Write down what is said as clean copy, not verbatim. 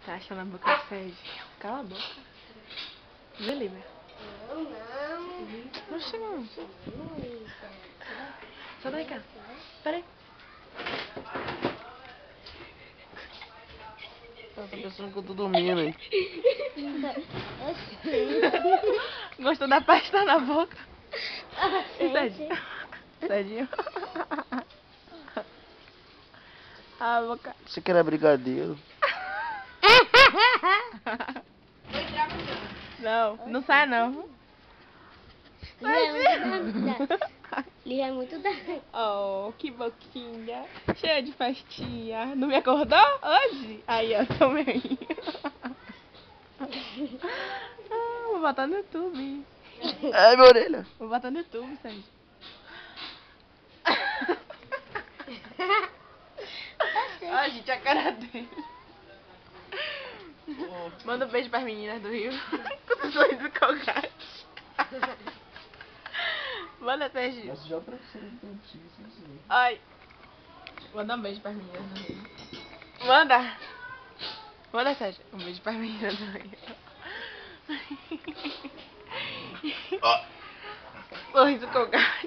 Acha na boca do Serginho. Cala a boca. Vê, Lívia. Não chega não. Sai daí, cara. Peraí. Tá pensando que eu tô dormindo, hein? Gostou da pasta na boca? E Serginho? Serginho? A boca. Você quer brigadeiro? Não, não sai não. Ele é muito da... Oh, que boquinha. Cheia de pastinha. Não me acordou hoje? Aí, ó, tomei. Vou botar no YouTube. Ai, minha orelha. Vou botar no YouTube, Sérgio. Ai, gente, a cara dele. Manda um beijo pras meninas do Rio. Com o sorriso colgate. Manda, Sérgio. Mas já prefiro contigo, sim. Ai. Manda um beijo pras meninas do Rio. Manda. Manda, Sérgio. Um beijo pras meninas do Rio. Sorriso colgate.